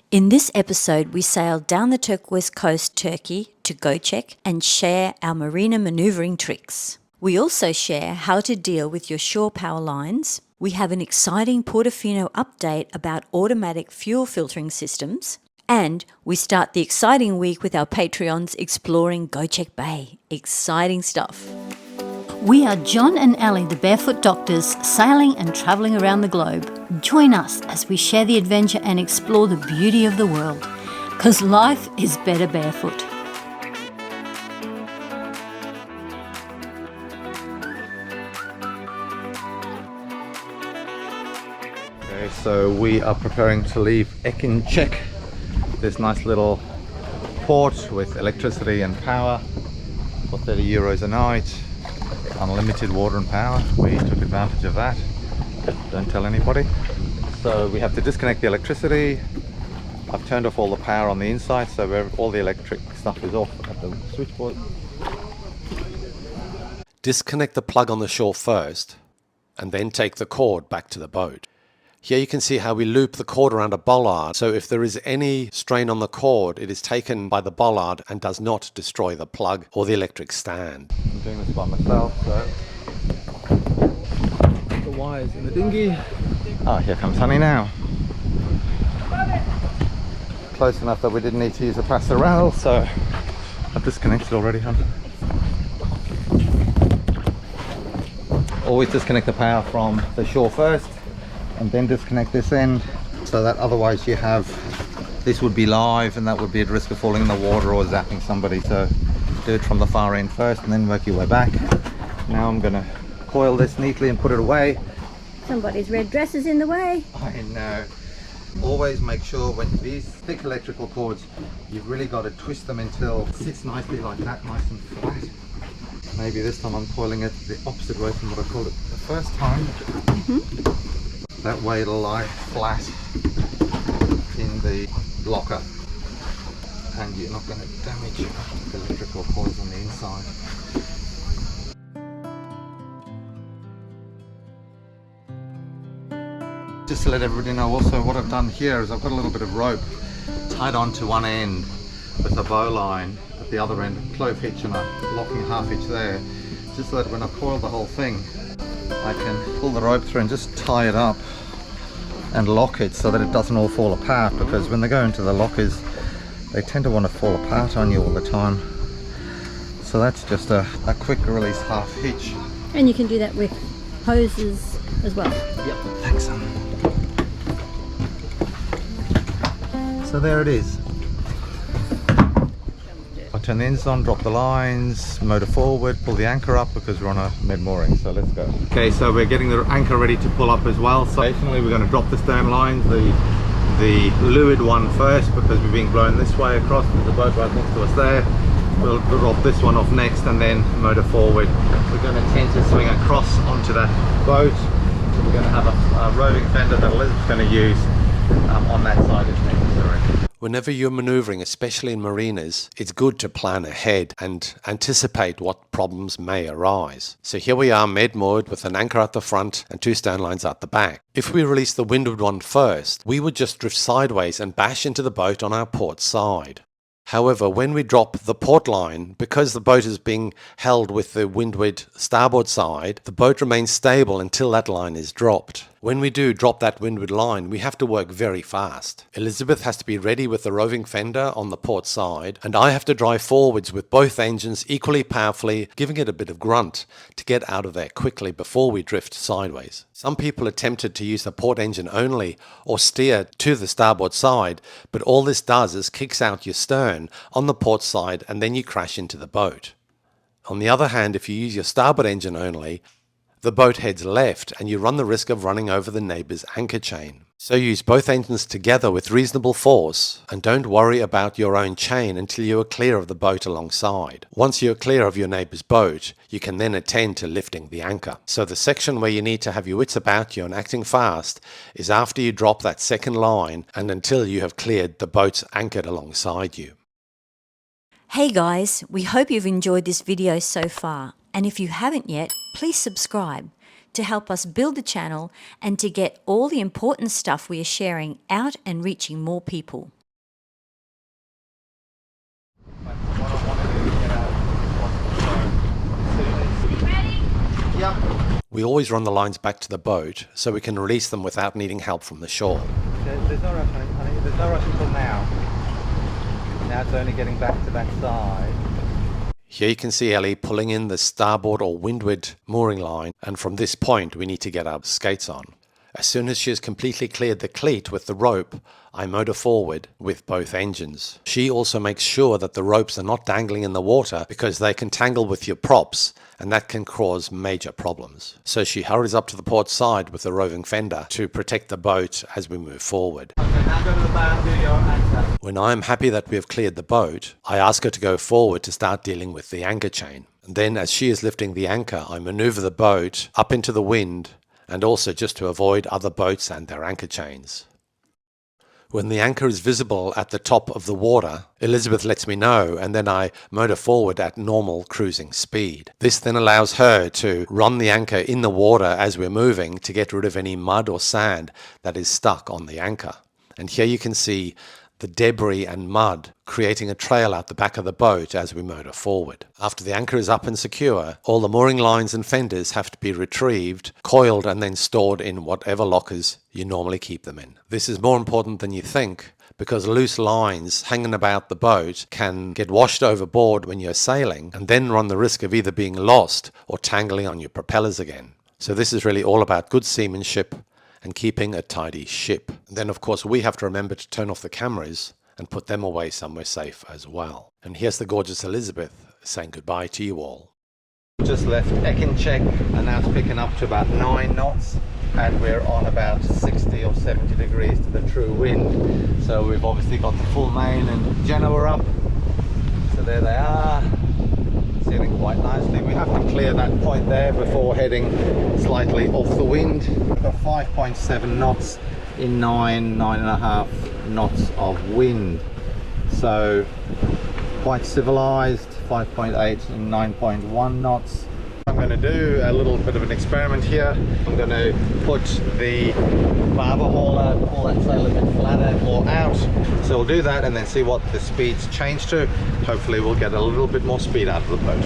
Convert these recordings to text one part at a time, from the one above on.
In this episode, we sail down the Turquoise Coast, Turkey, to Gocek and share our Marina manoeuvring tricks. We also share how to deal with your shore power lines. We have an exciting Portofino update about automatic fuel filtering systems. And we start the exciting week with our Patreons exploring Gocek Bay. Exciting stuff. We are John and Ellie, the Barefoot Doctors, sailing and travelling around the globe. Join us as we share the adventure and explore the beauty of the world. Because life is better barefoot. Okay, so we are preparing to leave Exqisit, this nice little port with electricity and power for €30 a night. Unlimited water and power. We took advantage of that. Don't tell anybody. So we have to disconnect the electricity. I've turned off all the power on the inside, so all the electric stuff is off at the switchboard. Disconnect the plug on the shore first, and then take the cord back to the boat. Here you can see how we loop the cord around a bollard, so if there is any strain on the cord, it is taken by the bollard and does not destroy the plug or the electric stand. I'm doing this by myself, so the wires in the dinghy. Ah, here comes Honey now. Close enough that we didn't need to use a passerelle, so I've disconnected already, hon. Always disconnect the power from the shore first, and then disconnect this end, so that otherwise you have, this would be live and that would be at risk of falling in the water or zapping somebody. So do it from the far end first and then work your way back. Now I'm gonna coil this neatly and put it away. Somebody's red dress is in the way. I know. Always make sure when these thick electrical cords, you've really got to twist them until it sits nicely like that, nice and flat. Maybe this time I'm coiling it the opposite way from what I called it the first time. That way it'll lie flat in the locker and you're not going to damage the electrical coils on the inside. Just to let everybody know also, what I've done here is I've got a little bit of rope tied onto one end with a bowline at the other end, clove hitch and a locking half hitch there, just so that when I coil the whole thing I can pull the rope through and just tie it up and lock it so that it doesn't all fall apart, because when they go into the lockers they tend to want to fall apart on you all the time. So that's just a quick release half hitch. And you can do that with hoses as well. Yep, thanks son. So there it is. I'll turn the ends on, drop the lines, motor forward, pull the anchor up because we're on a med mooring, so let's go. Okay, so we're getting the anchor ready to pull up as well. So occasionally we're going to drop the stern lines, the leeward one first because we're being blown this way across. There's a boat right next to us there. We'll drop this one off next and then motor forward. We're going to tend to swing across onto that boat. We're going to have a roving fender that Elizabeth's going to use on that side if necessary. Whenever you're manoeuvring, especially in marinas, it's good to plan ahead and anticipate what problems may arise. So here we are med-moored with an anchor at the front and two stern lines at the back. If we release the windward one first, we would just drift sideways and bash into the boat on our port side. However, when we drop the port line, because the boat is being held with the windward starboard side, the boat remains stable until that line is dropped. When we do drop that windward line, we have to work very fast. Elizabeth has to be ready with the roving fender on the port side, and I have to drive forwards with both engines equally powerfully, giving it a bit of grunt to get out of there quickly before we drift sideways. Some people are tempted to use the port engine only or steer to the starboard side, but all this does is kicks out your stern on the port side and then you crash into the boat. On the other hand, if you use your starboard engine only, the boat heads left and you run the risk of running over the neighbour's anchor chain. So use both engines together with reasonable force and don't worry about your own chain until you are clear of the boat alongside. Once you are clear of your neighbour's boat, you can then attend to lifting the anchor. So the section where you need to have your wits about you and acting fast is after you drop that second line and until you have cleared the boats anchored alongside you. Hey guys, we hope you've enjoyed this video so far. And if you haven't yet, please subscribe to help us build the channel and to get all the important stuff we are sharing out and reaching more people. Yep. We always run the lines back to the boat so we can release them without needing help from the shore. There's no rush, honey. There's no rush until now. Now it's only getting back to that side. Here you can see Ellie pulling in the starboard or windward mooring line, and from this point we need to get our skates on. As soon as she has completely cleared the cleat with the rope, I motor forward with both engines. She also makes sure that the ropes are not dangling in the water because they can tangle with your props and that can cause major problems. So she hurries up to the port side with the roving fender to protect the boat as we move forward. Okay, now go to the bow and do your anchor. When I am happy that we have cleared the boat, I ask her to go forward to start dealing with the anchor chain. And then as she is lifting the anchor, I maneuver the boat up into the wind and also just to avoid other boats and their anchor chains. When the anchor is visible at the top of the water, Elizabeth lets me know, and then I motor forward at normal cruising speed. This then allows her to run the anchor in the water as we're moving to get rid of any mud or sand that is stuck on the anchor. And here you can see the debris and mud creating a trail out the back of the boat as we motor forward. After the anchor is up and secure, all the mooring lines and fenders have to be retrieved, coiled and then stored in whatever lockers you normally keep them in. This is more important than you think because loose lines hanging about the boat can get washed overboard when you're sailing and then run the risk of either being lost or tangling on your propellers again. So this is really all about good seamanship and keeping a tidy ship. And then of course we have to remember to turn off the cameras and put them away somewhere safe as well. And here's the gorgeous Elizabeth saying goodbye to you all. Just left Exqisit and now it's picking up to about 9 knots and we're on about 60 or 70 degrees to the true wind. So we've obviously got the full main and Genoa up. So there they are, sailing quite nicely. We have to clear that point there before heading slightly off the wind. We've got 5.7 knots in 9.5 knots of wind. So quite civilized, 5.8 and 9.1 knots. I'm going to do a little bit of an experiment here. I'm going to put the barber hauler, pull that sail a bit flatter or out. So we'll do that and then see what the speeds change to. Hopefully we'll get a little bit more speed out of the boat.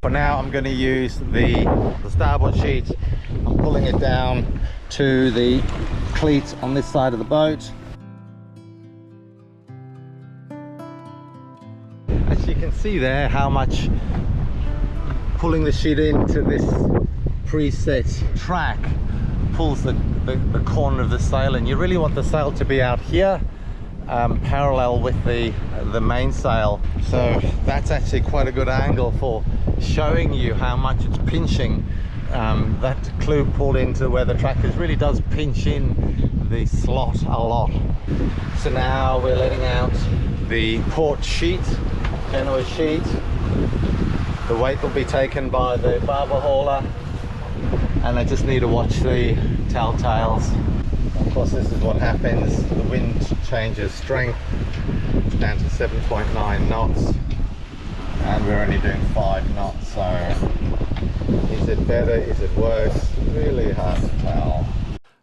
For now I'm going to use the starboard sheet. I'm pulling it down to the cleat on this side of the boat. As you can see there how much pulling the sheet into this preset track pulls the corner of the sail, and you really want the sail to be out here parallel with the mainsail. So that's actually quite a good angle for showing you how much it's pinching. That clue pulled into where the track is really does pinch in the slot a lot. So now we're letting out the port sheet, Genoa sheet. The weight will be taken by the barber hauler, and I just need to watch the telltales. Of course, this is what happens. The wind changes strength down to 7.9 knots, and we're only doing 5 knots. So, is it better? Is it worse? Really hard to tell.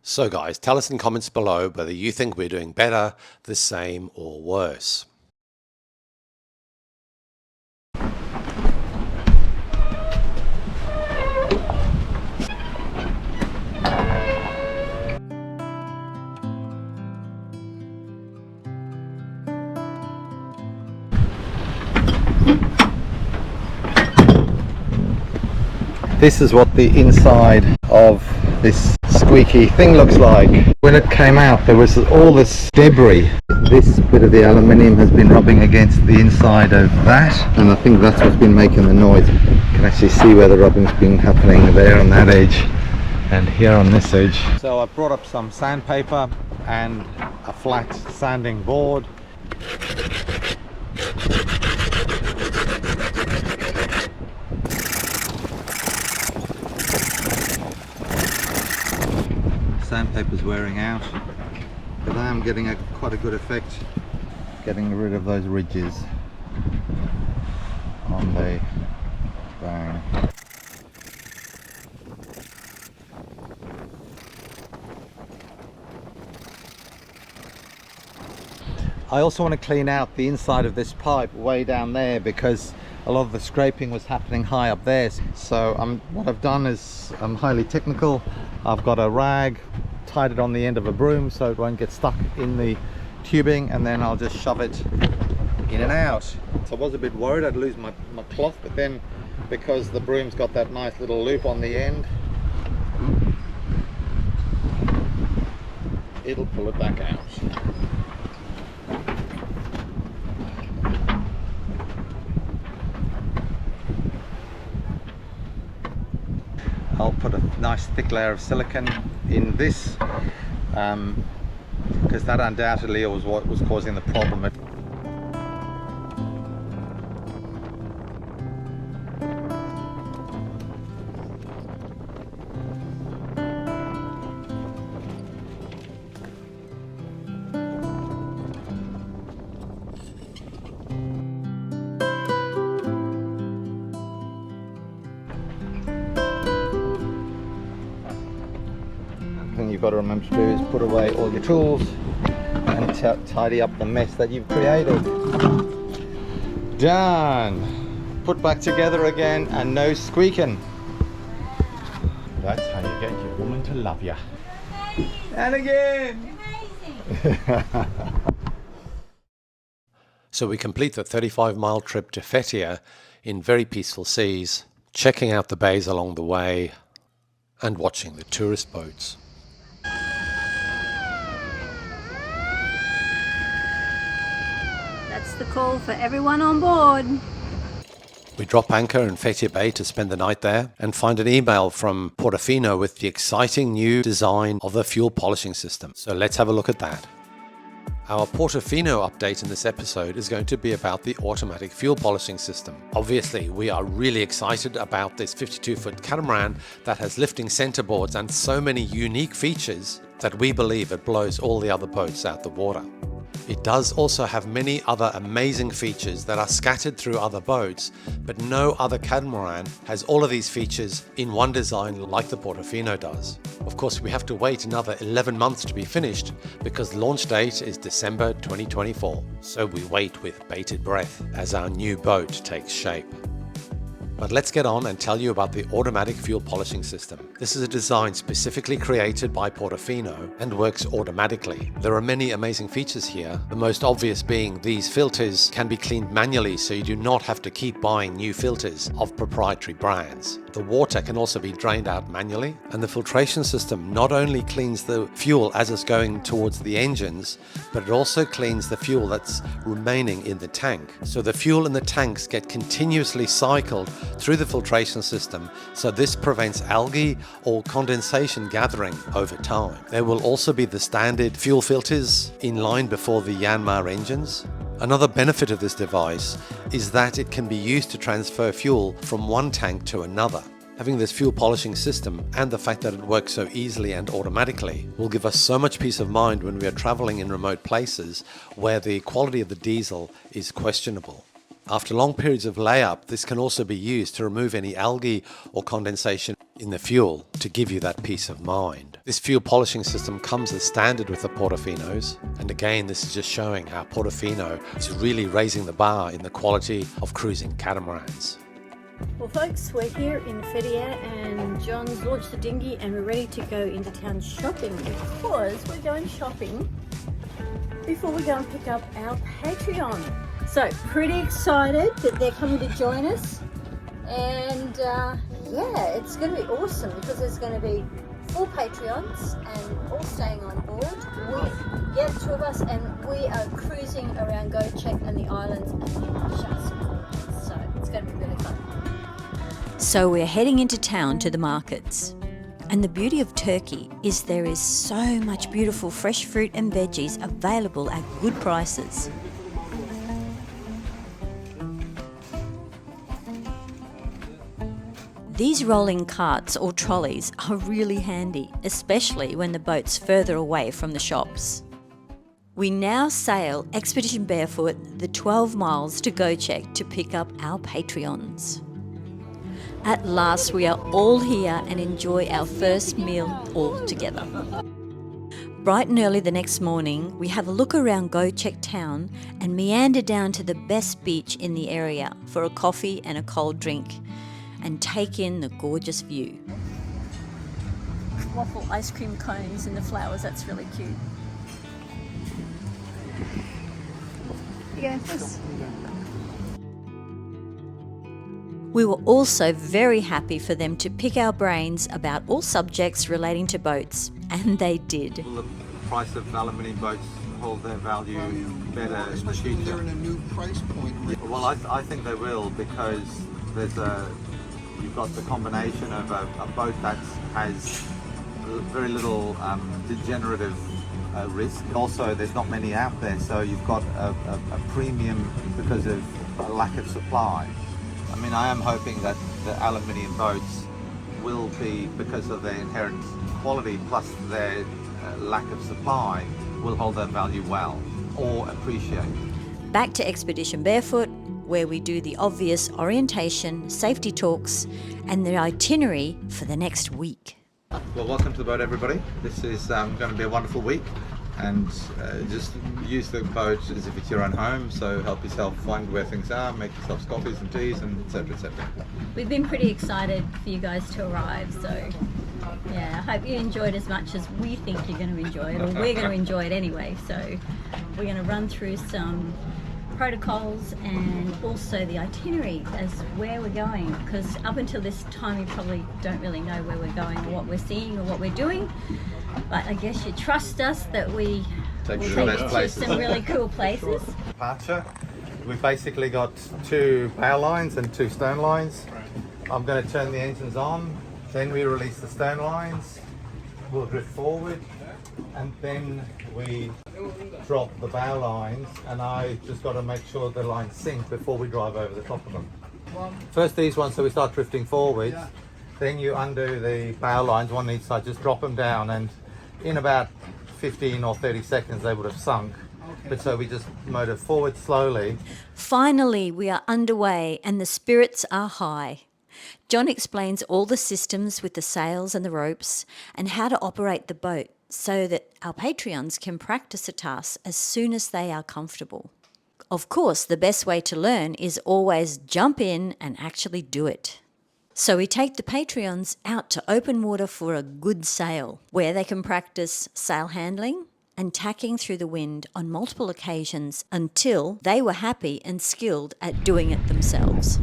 So guys, tell us in comments below whether you think we're doing better, the same, or worse. This is what the inside of this squeaky thing looks like. When it came out, there was all this debris. This bit of the aluminium has been rubbing against the inside of that, and I think that's what's been making the noise. You can actually see where the rubbing's been happening there on that edge and here on this edge. So I brought up some sandpaper and a flat sanding board. Sandpaper's wearing out, but I am getting quite a good effect getting rid of those ridges on the bang. I also want to clean out the inside of this pipe way down there because a lot of the scraping was happening high up there. So what I've done is I'm highly technical. I've got a rag, tied it on the end of a broom so it won't get stuck in the tubing, and then I'll just shove it in and out. So I was a bit worried I'd lose my cloth, but then because the broom's got that nice little loop on the end, it'll pull it back out. I'll put a nice thick layer of silicone in this because that undoubtedly was what was causing the problem. You've got to remember to do is put away all your tools and tidy up the mess that you've created. Done. Put back together again and no squeaking. That's how you get your woman to love you. And again. So we complete the 35-mile trip to Fethiye in very peaceful seas, checking out the bays along the way and watching the tourist boats. That's the call for everyone on board. We drop anchor in Fethiye Bay to spend the night there and find an email from Portofino with the exciting new design of the fuel polishing system. So let's have a look at that. Our Portofino update in this episode is going to be about the automatic fuel polishing system. Obviously, we are really excited about this 52-foot catamaran that has lifting centerboards and so many unique features that we believe it blows all the other boats out the water. It does also have many other amazing features that are scattered through other boats, but no other catamaran has all of these features in one design like the Portofino does. Of course, we have to wait another 11 months to be finished because the launch date is December 2024. So we wait with bated breath as our new boat takes shape. But let's get on and tell you about the automatic fuel polishing system. This is a design specifically created by Portofino and works automatically. There are many amazing features here, the most obvious being these filters can be cleaned manually so you do not have to keep buying new filters of proprietary brands. The water can also be drained out manually, and the filtration system not only cleans the fuel as it's going towards the engines, but it also cleans the fuel that's remaining in the tank. So the fuel in the tanks get continuously cycled through the filtration system, so this prevents algae or condensation gathering over time. There will also be the standard fuel filters in line before the Yanmar engines. Another benefit of this device is that it can be used to transfer fuel from one tank to another. Having this fuel polishing system and the fact that it works so easily and automatically will give us so much peace of mind when we are traveling in remote places where the quality of the diesel is questionable. After long periods of layup, this can also be used to remove any algae or condensation in the fuel to give you that peace of mind. This fuel polishing system comes as standard with the Portofinos, and again this is just showing how Portofino is really raising the bar in the quality of cruising catamarans. Well folks, we're here in Fethiye and John's launched the dinghy and we're ready to go into town shopping because we're going shopping before we go and pick up our Patreon. So pretty excited that they're coming to join us, and yeah, it's going to be awesome because there's going to be 4 Patreons and all staying on board. Two of us, and we are cruising around Gocek and the islands and just so it's going to be really fun. So we're heading into town to the markets. And the beauty of Turkey is there is so much beautiful fresh fruit and veggies available at good prices. These rolling carts or trolleys are really handy, especially when the boat's further away from the shops. We now sail Expedition Barefoot the 12 miles to Gocek to pick up our Patreons. At last we are all here and enjoy our first meal all together. Bright and early the next morning, we have a look around Gocek town and meander down to the best beach in the area for a coffee and a cold drink and take in the gorgeous view. Waffle ice cream cones in the flowers, that's really cute. We were also very happy for them to pick our brains about all subjects relating to boats, and they did. Will the price of aluminium boats hold their value better in the future? They're in a new price point. Well, I think they will, because you've got the combination of a boat that has very little degenerative risk. Also, there's not many out there, so you've got a premium because of a lack of supply. I mean, I am hoping that the aluminium boats will be, because of their inherent quality plus their lack of supply, will hold their value well or appreciate. Back to Expedition Barefoot, where we do the obvious orientation, safety talks, and the itinerary for the next week. Well, welcome to the boat, everybody. This is going to be a wonderful week, and just use the boat as if it's your own home. So help yourself find where things are, make yourself coffees and teas, and etc., etc. We've been pretty excited for you guys to arrive, so yeah, I hope you enjoyed as much as we think you're going to enjoy it, or we're going to enjoy it anyway. So we're going to run through some protocols and also the itinerary as where we're going, because up until this time you probably don't really know where we're going or what we're seeing or what we're doing, but I guess you trust us that we Take will you to take the you best to places. some really cool places. Departure. We've basically got 2 bow lines and 2 stern lines. I'm going to turn the engines on, then we release the stern lines, we'll drift forward, and then we drop the bow lines, and I just got to make sure the lines sink before we drive over the top of them. First these ones, so we start drifting forwards, then you undo the bow lines, one each side, just drop them down, and in about 15 or 30 seconds they would have sunk. But so we just motor forward slowly. Finally, we are underway and the spirits are high. John explains all the systems with the sails and the ropes and how to operate the boat so that our Patreons can practice the task as soon as they are comfortable. Of course, the best way to learn is always jump in and actually do it. So we take the Patreons out to open water for a good sail, where they can practice sail handling and tacking through the wind on multiple occasions until they were happy and skilled at doing it themselves.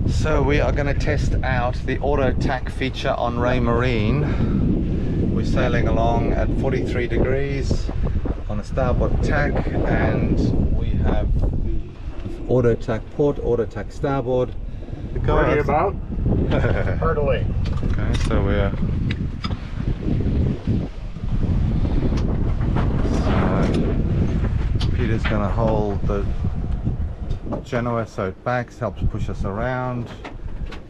So we are going to test out the auto tack feature on Ray Marine. We're sailing along at 43 degrees on a starboard tack, and we have the auto tack port, auto tack starboard. What are you about? Hard away. Okay, so we're Peter's going to hold the Genoa so it backs, helps push us around,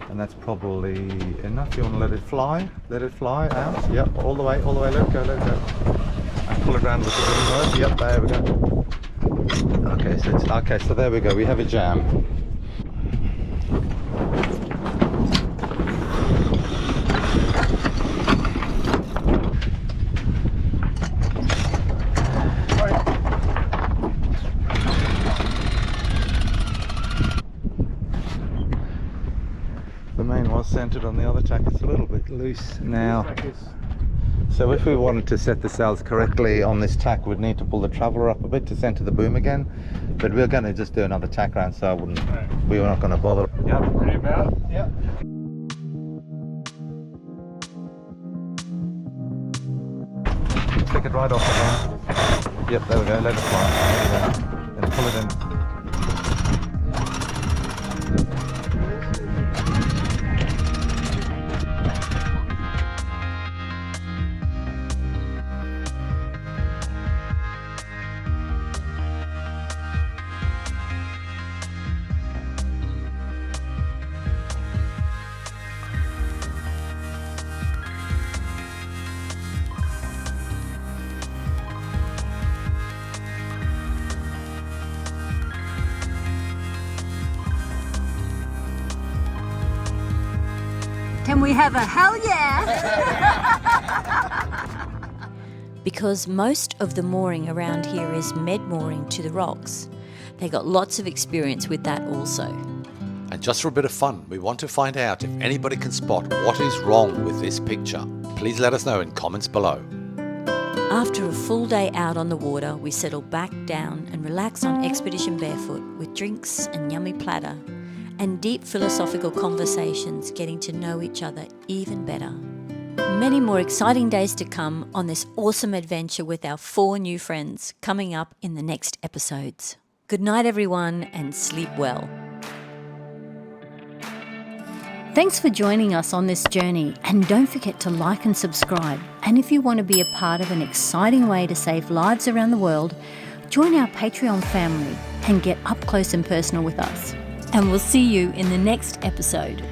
and that's probably enough. You want to let it fly out. Yep, all the way, let it go. And pull it around with the green. Yep, there we go. Okay, so there we go, we have a jam. The main was centered on the other tack. It's a little bit loose now. So if we wanted to set the sails correctly on this tack, we'd need to pull the traveller up a bit to center the boom again. But we're going to just do another tack round, so we were not going to bother. Yep, ready about? Yep. Take it right off again. Yep, there we go. Let it fly. And pull it in. Can we have a hell yeah? Because most of the mooring around here is med mooring to the rocks. They got lots of experience with that also. And just for a bit of fun, we want to find out if anybody can spot what is wrong with this picture. Please let us know in comments below. After a full day out on the water, we settle back down and relax on Expedition Barefoot with drinks and yummy platter and deep philosophical conversations, getting to know each other even better. Many more exciting days to come on this awesome adventure with our 4 new friends coming up in the next episodes. Good night, everyone, and sleep well. Thanks for joining us on this journey, and don't forget to like and subscribe. And if you want to be a part of an exciting way to save lives around the world, join our Patreon family and get up close and personal with us. And we'll see you in the next episode.